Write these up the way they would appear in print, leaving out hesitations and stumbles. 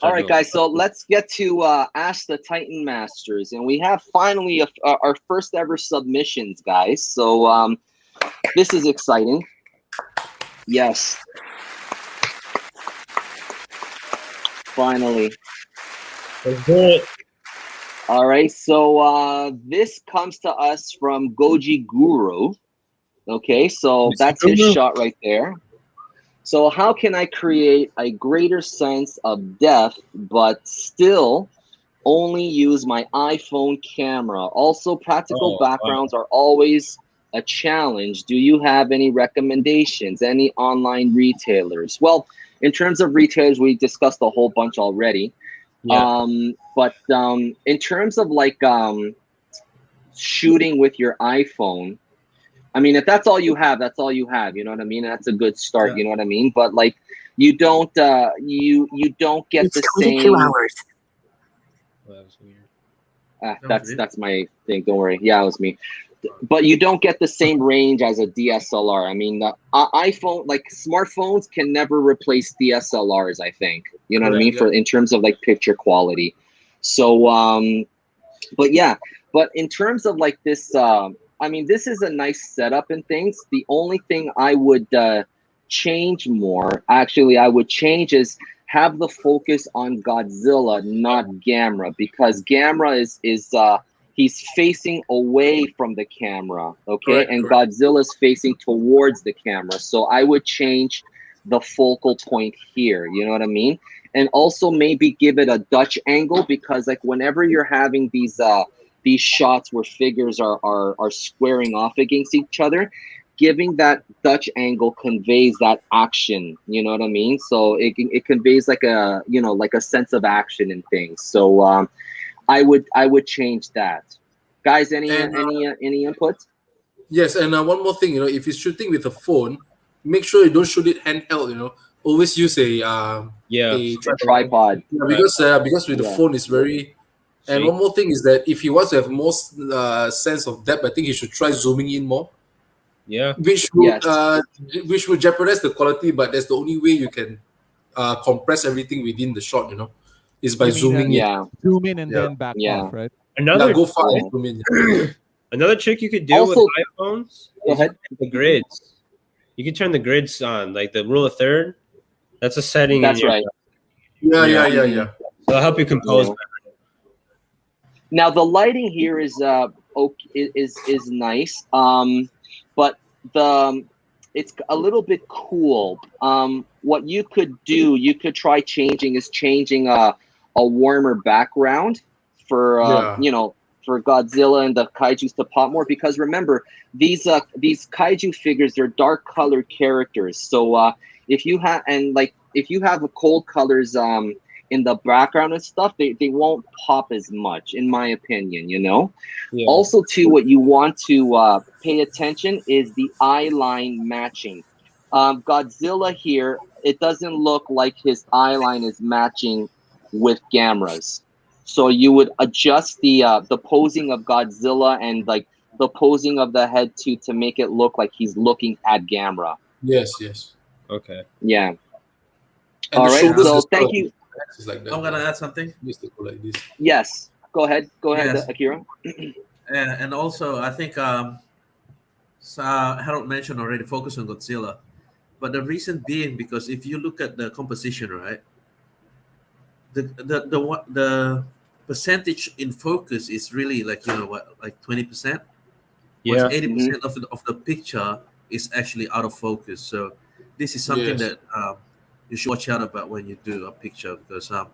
All right, guys. So let's get to Ask the Titan Masters, and we have finally our first ever submissions, guys. So this is exciting. Yes. Finally. Let's do it. All right. So this comes to us from Goji Guru. Okay, so that's his shot right there. So how can I create a greater sense of depth, but still only use my iPhone camera? Also, practical backgrounds are always a challenge. Do you have any recommendations? Any online retailers? Well, in terms of retailers, we discussed a whole bunch already. Yeah. But in terms of like shooting with your iPhone, I mean, if that's all you have, that's all you have. You know what I mean? That's a good start. Yeah. You know what I mean? But like, you don't you don't get the same. 22 hours. Well, that was weird. That's my thing. Don't worry. Yeah, it was me. But you don't get the same range as a DSLR. I mean, the iPhone, like smartphones, can never replace DSLRs. I think. You know what I mean? For in terms of like picture quality. So, but yeah, but in terms of like this. I mean, this is a nice setup and things. The only thing I would change more, actually, I would change is have the focus on Godzilla, not Gamera, because Gamera is he's facing away from the camera, okay, and Godzilla's facing towards the camera. So I would change the focal point here. You know what I mean? And also maybe give it a Dutch angle, because like whenever you're having these shots where figures are squaring off against each other, giving that Dutch angle conveys that action. You know what I mean? So it conveys like a like a sense of action and things. So I would change that. Guys, any inputs? Yes, and one more thing, if you're shooting with a phone, make sure you don't shoot it handheld. Always use a tripod. Yeah, because with the phone it's very. And one more thing is that if he wants to have more sense of depth, I think he should try zooming in more. Yeah. Which would jeopardize the quality, but that's the only way you can compress everything within the shot, is by zooming in. Zoom in and then back off, right? Go far and zoom in. Another trick you could do Also, with iPhones is the grids. You can turn the grids on, like the rule of third. That's a setting. That's right. Yeah. It'll help you compose better. Now the lighting here is nice, but it's a little bit cool. What you could do, you could try changing a warmer background for for Godzilla and the kaijus to pop more, because remember these kaiju figures, they're dark colored characters. So if you have a cold colors in the background and stuff, they won't pop as much, in my opinion, Also, too, what you want to pay attention is the eye line matching. Godzilla here, it doesn't look like his eye line is matching with Gamera's. So you would adjust the posing of Godzilla and like the posing of the head too, to make it look like he's looking at Gamera. Yes. Okay. Yeah. And all right. So thank you. Like that. I'm gonna add something. Like this. Yes. Go ahead. Yes. Akira. And also, I think Harold mentioned already, focus on Godzilla, but the reason being because if you look at the composition, right, the percentage in focus is really like like 20%. Yeah. 80% of the picture is actually out of focus. So this is something that you should watch out about when you do a picture, because I've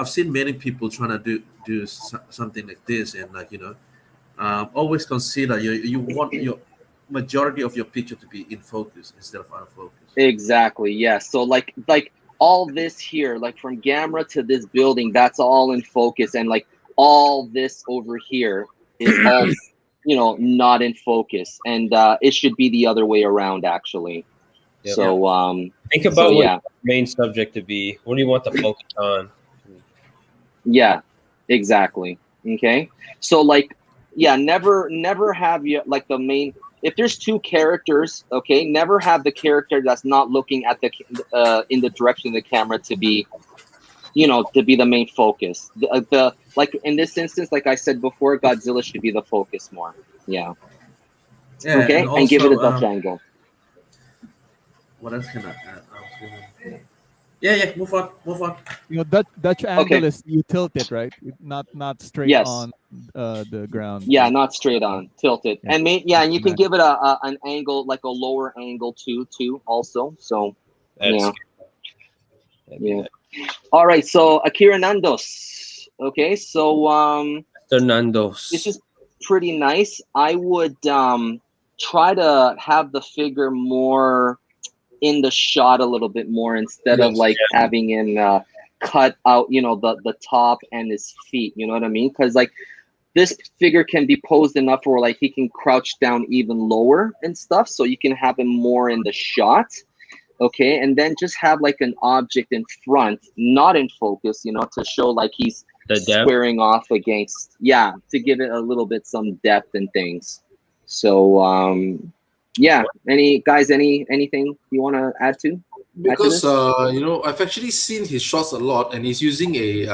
seen many people trying to do something like this, and always consider you want your majority of your picture to be in focus instead of out of focus. Exactly. Yeah. So like all this here, like from Gamera to this building, that's all in focus, and like all this over here is all not in focus, and it should be the other way around actually. Yep. So think about what your main subject to be. What do you want to focus on? Yeah, exactly. Okay. So like, never have you like the main. if there's two characters, okay, never have the character that's not looking at the in the direction of the camera to be, to be the main focus. The like in this instance, like I said before, Godzilla should be the focus more. Yeah. Yeah, Okay, and, also, and give it a Dutch angle. What else can I add? Yeah, move on. Dutch angle is you tilt it, right? Not straight on the ground. Yeah, not straight on, tilted. Yeah. And and you can give it an angle, like a lower angle too, also. So yeah. All right, so Akira Ninos. Okay, so Ninos. this is pretty nice. I would try to have the figure more in the shot a little bit more instead of like having him cut out, the top and his feet. You know what I mean? Because like this figure can be posed enough where like he can crouch down even lower and stuff, so you can have him more in the shot. Okay, and then just have like an object in front, not in focus, to show like he's squaring off against, to give it a little bit some depth and things. So yeah, anything you want to add to? Because I've actually seen his shots a lot, and he's using a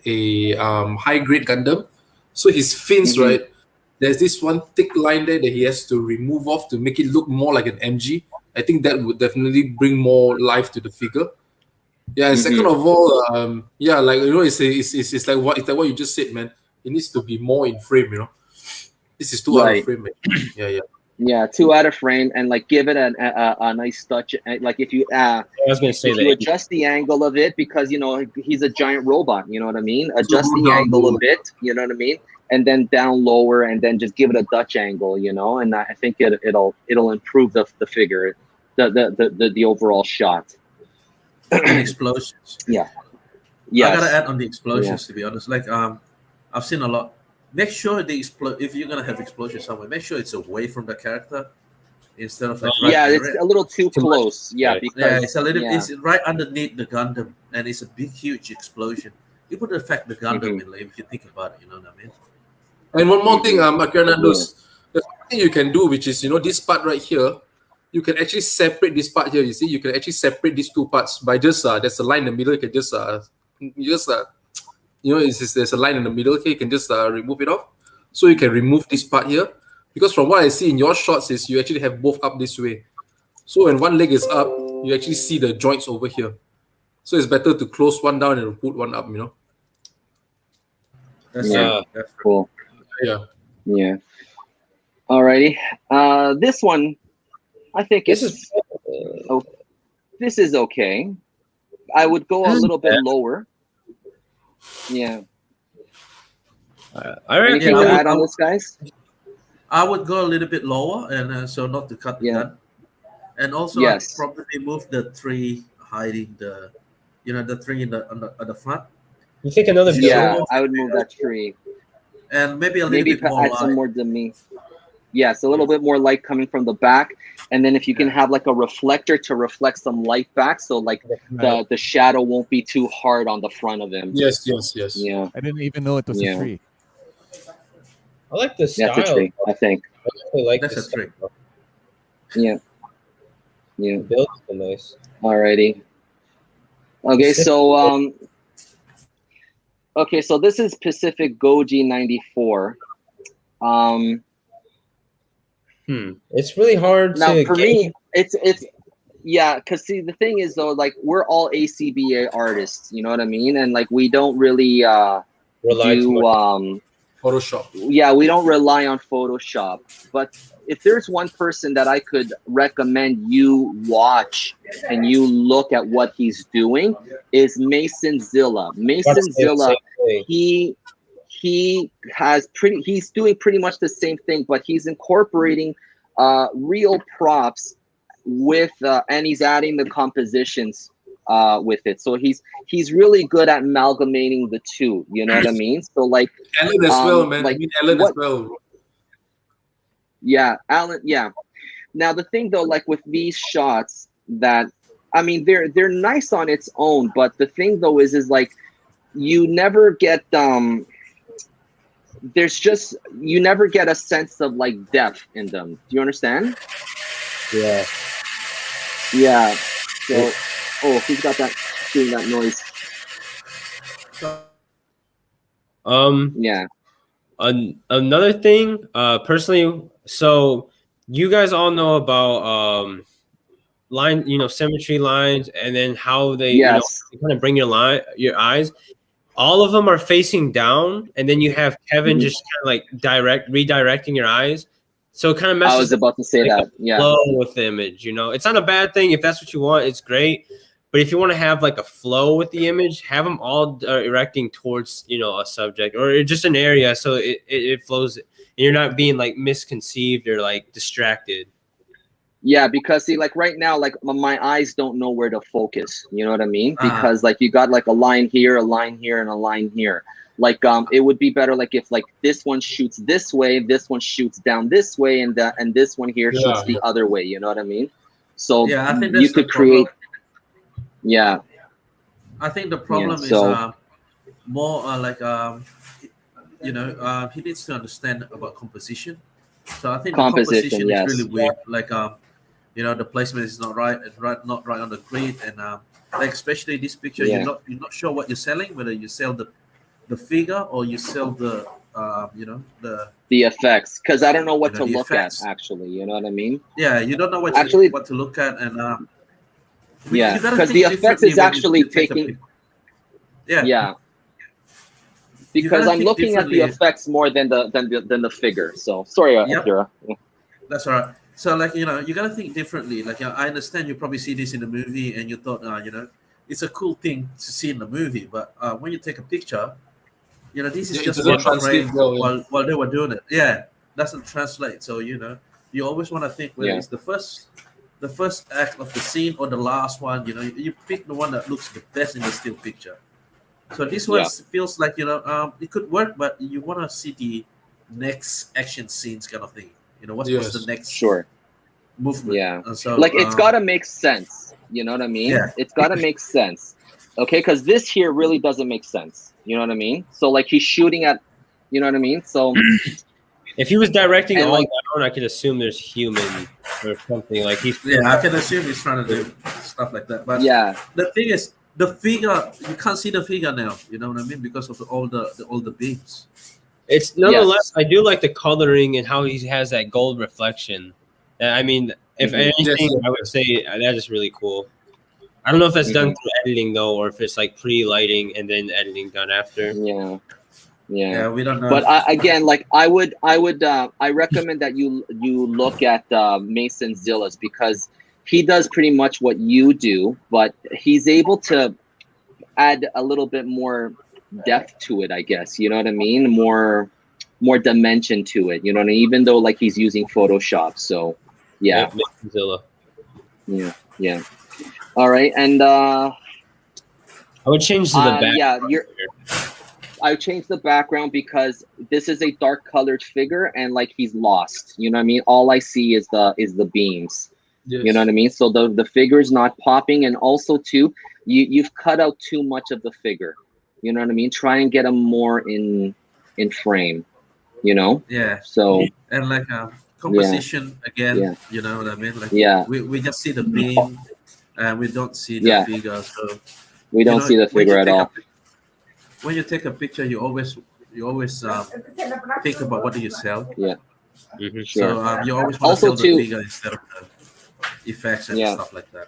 high grade Gundam. So his fins, right? There's this one thick line there that he has to remove off to make it look more like an MG. I think that would definitely bring more life to the figure. Yeah, and second of all, it's like what you just said, man. It needs to be more in frame, This is too out of frame, man. Yeah, 2 out of frame, and like give it a nice touch. Like if you I was gonna say you adjust the angle of it, because he's a giant robot. You know what I mean? Adjust the angle a bit. You know what I mean? And then down lower, and then just give it a Dutch angle. And I think it'll improve the figure, the overall shot. And explosions. Yeah. I gotta add on the explosions, to be honest. Like I've seen a lot. Make sure if you're gonna have explosions somewhere, make sure it's away from the character instead of like it's a little too close. Yeah, because it's a little it's right underneath the Gundam, and it's a big, huge explosion. It would affect the Gundam if you think about it. You know what I mean? And one more thing, Akira Ninos, there's something you can do, which is this part right here. You can actually separate this part here. You see, you can actually separate these two parts by just there's a line in the middle. You can just there's a line in the middle here. You can just remove it off. So you can remove this part here, because from what I see in your shots is you actually have both up this way. So when one leg is up, you actually see the joints over here. So it's better to close one down and put one up. That's cool. Yeah. Alrighty. This one, I think this is okay. I would go a little bit lower. Yeah. Anything to add on this, guys? I would go a little bit lower, and so not to cut that. And also, I'd probably move the tree hiding the tree at the front. You think another? Yeah, I would move that tree. And maybe a little bit more add some more demi. Yes, a little bit more light coming from the back, and then if you can have like a reflector to reflect some light back, so like the shadow won't be too hard on the front of him. Yes. Yeah. I didn't even know it was a tree. I like the style. That's a tree, I think. I definitely like That's a tree. Yeah. Build is nice. Alrighty. Okay, so so this is Pacific Goji 94. It's really hard now to for me. It's because see, the thing is though, like we're all ACBA artists, you know what I mean, and like we don't really rely do Photoshop. Yeah, we don't rely on Photoshop. But if there's one person that I could recommend you watch and you look at what he's doing, is Mason Zilla. Mason Zilla, he's doing pretty much the same thing, but he's incorporating real props with and he's adding the compositions with it. So he's really good at amalgamating the two. You know what I mean? So like Alan as well, man. Like, I mean Alan as well. Yeah, Alan. Yeah. Now the thing though, like with these shots, that I mean, they're nice on its own, but the thing though is like you never get there's just, you never get a sense of like depth in them. Do you understand? Yeah. Yeah. So, oh, who's got that, doing that noise? Yeah. Another thing, personally, so you guys all know about line, symmetry lines, and then how they, Yes. kind of bring your eyes. All of them are facing down, and then you have Kevin just kind of like redirecting your eyes. So it kind of messes. I was about to say that. Yeah. Flow with the image, it's not a bad thing if that's what you want. It's great, but if you want to have like a flow with the image, have them all directing towards a subject or just an area, so it flows, and you're not being like misconceived or like distracted. Yeah, because see, like right now, like my eyes don't know where to focus. You know what I mean? Because like you got like a line here, and a line here. Like it would be better like if like this one shoots this way, this one shoots down this way, and this one here shoots the other way. You know what I mean? So I think you could create. Yeah. I think the problem is more like he needs to understand about composition. So I think the composition is really weird. Like the placement is not right on the grid, and like especially this picture, you're not sure what you're selling, whether you sell the figure or you sell the the effects, because I don't know what to look at actually. You know what I mean? Yeah, you don't know what to look at, and because the effects is actually taking. Yeah. Because I'm looking at the effects more than the figure. So sorry, Akira. That's all right. So like you gotta think differently. Like I understand you probably see this in the movie and you thought it's a cool thing to see in the movie, but when you take a picture, this is just one frame while they were doing it. Yeah, doesn't translate. So you always want to think whether it's the first act of the scene or the last one. You pick the one that looks the best in the still picture. So this one feels like it could work, but you want to see the next action scenes kind of thing. What's the next movement? Yeah. And so like it's got to make sense. You know what I mean? Yeah. It's got to make sense. Okay, because this here really doesn't make sense. You know what I mean? So like he's shooting at, you know what I mean? So if he was directing all down, I could assume there's human or something like he's. Yeah, I can assume he's trying to do stuff like that. But the thing is, the figure, you can't see the figure now. You know what I mean? Because of all the beams. It's nonetheless, I do like the coloring and how he has that gold reflection. I mean, if anything, I would say that is really cool. I don't know if that's done through editing though, or if it's like pre-lighting and then editing done after. Yeah, we don't know. But I recommend that you look at Mason Zilla's, because he does pretty much what you do, but he's able to add a little bit more depth to it, I guess. You know what I mean? More dimension to it. You know what I mean? Even though like he's using Photoshop. So yeah. Mason Zilla. Yeah. All right, and I would change the background. I would change the background because this is a dark colored figure and like he's lost. You know what I mean? All I see is the beams. Yes. You know what I mean? So the figure's not popping, and also too, you've cut out too much of the figure. You know what I mean? Try and get him more in frame. Yeah. So and like composition again. Yeah. You know what I mean? Like we just see the beam. And we don't see the figure, so we don't see the figure at all. When you take a picture, you always think about what do you sell. Yeah, sure. So you always want to sell the figure instead of the effects and stuff like that.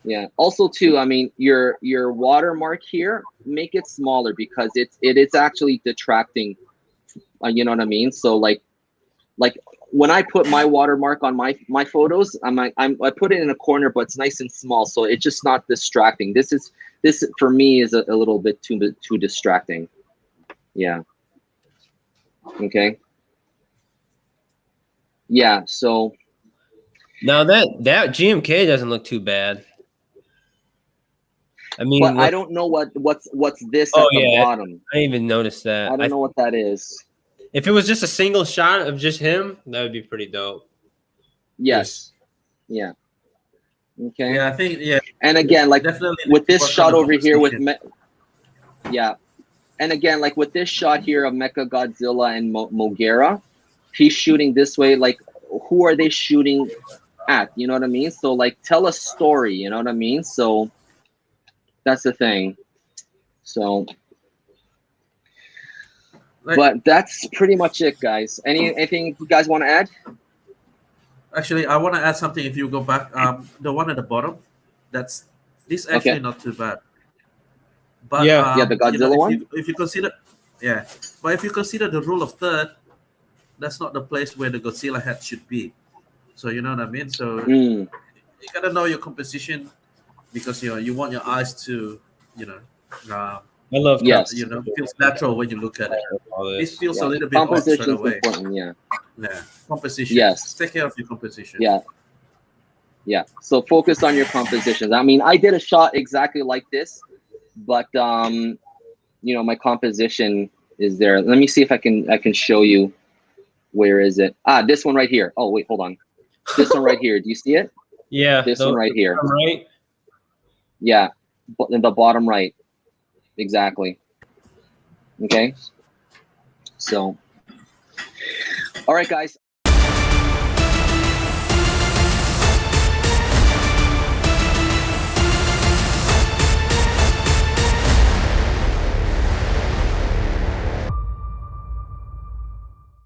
Yeah. Also, too, I mean, your watermark here, make it smaller because it's actually detracting. You know what I mean? So like when I put my watermark on my photos, I put it in a corner, but it's nice and small, so it's just not distracting. This for me is a little bit too distracting. Yeah. Okay. Yeah. So now that GMK doesn't look too bad. I mean, but I don't know what's this at the bottom. I didn't even notice that. I don't know what that is. If it was just a single shot of just him, that would be pretty dope. Yes. Yeah. Okay. Yeah, I think And again, like with this shot over here with And again, like with this shot here of Mecha Godzilla and Mogera, he's shooting this way. Like, who are they shooting at? You know what I mean? So like, tell a story. You know what I mean? So that's the thing. So, but that's pretty much it, guys. Anything you guys want to add? Actually, I want to add something. If you go back, the one at the bottom, this actually not too bad. But the Godzilla one. If you consider, but if you consider the rule of third, that's not the place where the Godzilla head should be. So you know what I mean. So you gotta know your composition, because you want your eyes to I love feels natural when you look at it. It feels a little bit off straight away. Important, composition. Yes, take care of your composition. Yeah. So focus on your compositions. I mean, I did a shot exactly like this, but my composition is there. Let me see if I can show you. Where is it? This one right here. Oh wait, hold on. This one right here. Do you see it? Yeah. This one right here. Right. Yeah, in the bottom right. Exactly. Okay. So, all right, guys.